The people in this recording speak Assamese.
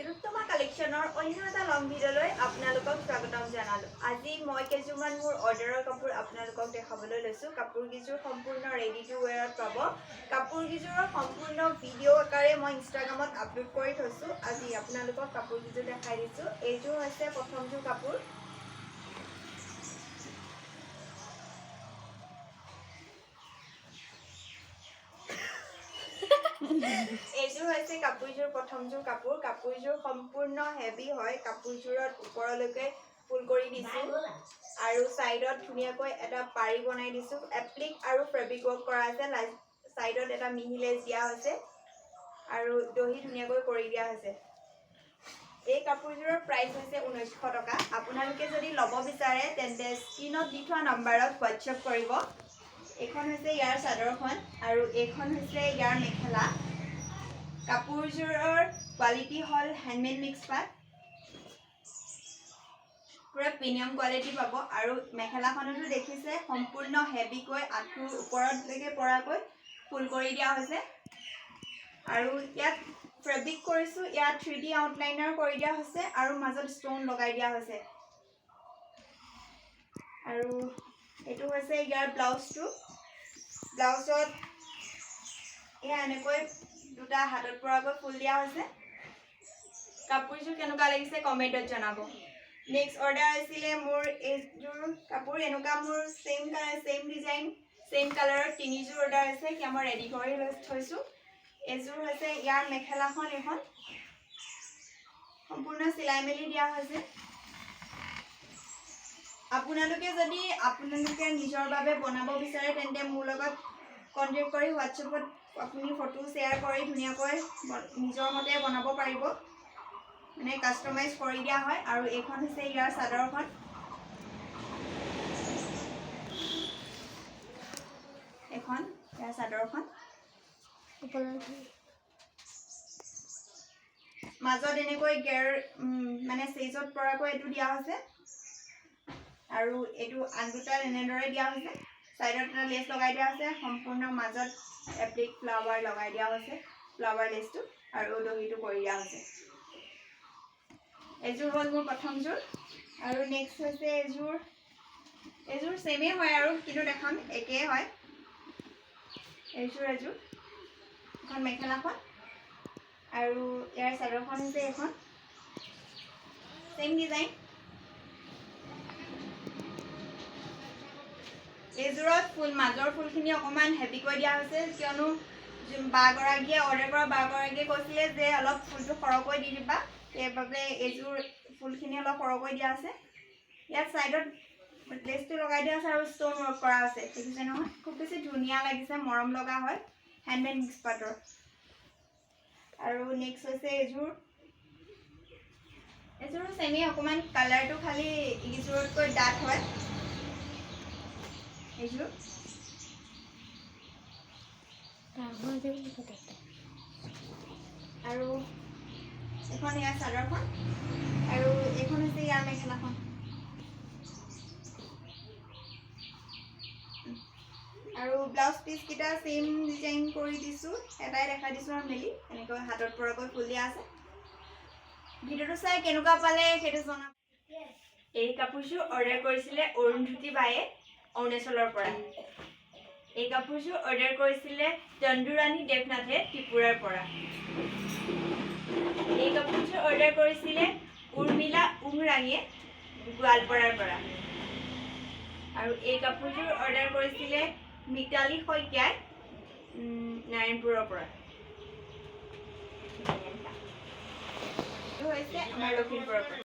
তিলোত্তমা কালেকশ্যনৰ অন্য এটা লং ভিডিঅ'লৈ আপোনালোকক স্বাগতম জনালোঁ। আজি মই কেইযোৰমান মোৰ অৰ্ডাৰৰ কাপোৰ আপোনালোকক দেখাবলৈ লৈছোঁ। কাপোৰকেইযোৰ সম্পূৰ্ণ ৰেডি টু ৱেৰত পাব। কাপোৰকেইযোৰৰ সম্পূৰ্ণ ভিডিঅ' আকাৰে মই ইনষ্টাগ্ৰামত আপলোড কৰি থৈছোঁ। আজি আপোনালোকক কাপোৰকেইযোৰ দেখাই দিছোঁ। এইযোৰ হৈছে প্ৰথমযোৰ কাপোৰ। এইযোৰ হৈছে কাপোৰযোৰ প্ৰথমযোৰ কাপোৰ। কাপোৰযোৰ সম্পূৰ্ণ হেভি হয়। কাপোৰযোৰত ওপৰলৈকে ফুল কৰি দিছোঁ আৰু ছাইডত ধুনীয়াকৈ এটা পাৰি বনাই দিছোঁ। এপ্লিক আৰু ফেব্ৰিক ৱৰ্ক কৰা আছে। ছাইডত এটা মিহি লেচ দিয়া হৈছে আৰু দহি ধুনীয়াকৈ কৰি দিয়া হৈছে। এই কাপোৰযোৰৰ প্ৰাইচ হৈছে 1900 টকা। আপোনালোকে যদি ল'ব বিচাৰে তেন্তে স্ক্ৰীনত দি থোৱা নম্বৰত হোৱাটছএপ কৰিব। এইখন হৈছে ইয়াৰ চাদৰখন আৰু এইখন হৈছে ইয়াৰ মেখেলা। কাপোৰযোৰৰ কোৱালিটি হ'ল হেণ্ডমেড মিক্স পাট, পুৰা প্ৰিমিয়াম কোৱালিটি পাব। আৰু মেখেলাখনতো দেখিছে সম্পূৰ্ণ হেভিকৈ আঁঠুৰ ওপৰলৈকে পৰাকৈ ফুল কৰি দিয়া হৈছে আৰু ইয়াত ফেব্ৰিক কৰিছোঁ। ইয়াত 3D আউটলাইনাৰ কৰি দিয়া হৈছে আৰু মাজত ষ্ট'ন লগাই দিয়া হৈছে। আৰু এইটো হৈছে ইয়াৰ ব্লাউজটো। ব্লাউজত এয়া এনেকৈ দুটা হাতত পৰাকৈ ফুল দিয়া হৈছে। কাপোৰযোৰ কেনেকুৱা লাগিছে কমেণ্টত জনাব। নেক্সট অৰ্ডাৰ আছিলে মোৰ এইযোৰ কাপোৰ। এনেকুৱা মোৰ same colour, same design, same কালাৰৰ 3যোৰ অৰ্ডাৰ আছে। সেয়া মই ৰেডি কৰি থৈছোঁ। এইযোৰ হৈছে ইয়াৰ মেখেলাখন। এখন সম্পূৰ্ণ চিলাই মেলি দিয়া হৈছে। আপোনালোকে নিজৰ বাবে বনাব বিচাৰে তেন্তে মোৰ লগত কণ্টেক্ট কৰি হোৱাটছএপত আপুনি ফটো শ্বেয়াৰ কৰি ধুনীয়াকৈ নিজৰ মতে বনাব পাৰিব। মানে কাষ্টমাইজ কৰি দিয়া হয়। আৰু এইখন হৈছে ইয়াৰ চাদৰখন। এখন ইয়াৰ চাদৰখন মাজত এনেকৈ মানে চেজত পৰাকৈ এইটো দিয়া হৈছে আৰু এইটো আন দুটা এনেদৰে দিয়া হৈছে। ছাইডত এটা লেচ লগাই দিয়া হৈছে। সম্পূৰ্ণ মাজত এপ্লিক ফ্লাৱাৰ লগাই দিয়া হৈছে, ফ্লাৱাৰ লেচটো আৰু দহিটো কৰি দিয়া হৈছে। এইযোৰ হ'ল মোৰ প্ৰথমযোৰ আৰু নেক্সট হৈছে এইযোৰ ছেমেই হয় আৰু কিন্তু দেখাম একেই হয়। এইযোৰ এখন মেখেলাখন আৰু ইয়াৰ চাদৰখন হৈছে এইখন ছেইম ডিজাইন। এইযোৰত মাজৰ ফুলখিনি অকণমান হেভিকৈ দিয়া হৈছে, কিয়নো বাগৰাকীয়ে অৰ্ডাৰ কৰা বাগৰাকীয়ে কৈছিলে যে অলপ ফুলটো সৰহকৈ দি দিবা, সেইবাবে এইযোৰ ফুলখিনি অলপ সৰহকৈ দিয়া আছে। ইয়াত ছাইডত লেচটো লগাই দিয়া আছে আৰু ষ্ট'ন ৱৰ্ক কৰা আছে। দেখিছে নহয়, খুব বেছি ধুনীয়া লাগিছে, মৰম লগা হয়, হেণ্ডমেড মিক্স পাটৰ। আৰু নেক্সট হৈছে এইযোৰো ছেমেই, অকণমান কালাৰটো খালি ইযোৰতকৈ ডাঠ হয়। এইযোৰ আৰু এখন ইয়াৰ চাদৰখন আৰু এইখন হৈছে ইয়াৰ মেখেলাখন। আৰু ব্লাউজ পিচকেইটা ছেইম ডিজাইন কৰি দিছোঁ, এটাই দেখাই দিছোঁ আৰু মেলি এনেকৈ হাতত পৰাকৈ ফুল দিয়া আছে। ভিডিঅ'টো চাই কেনেকুৱা পালে সেইটো জনাব। এই কাপোৰযোৰ অৰ্ডাৰ কৰিছিলে অৰুন্ধতী বায়ে অৰুণাচলৰ পৰা। এই কাপোৰযোৰ অৰ্ডাৰ কৰিছিলে চন্দুৰাণী দেৱনাথে ত্ৰিপুৰাৰ পৰা। এই কাপোৰযোৰ অৰ্ডাৰ কৰিছিলে উৰ্মিলা উমৰাঙে গোৱালপাৰাৰ পৰা। আৰু এই কাপোৰযোৰ অৰ্ডাৰ কৰিছিলে মিতালী শইকীয়াই নাৰায়ণপুৰৰ পৰা। এইটো হৈছে আমাৰ লখিমপুৰৰ পৰা।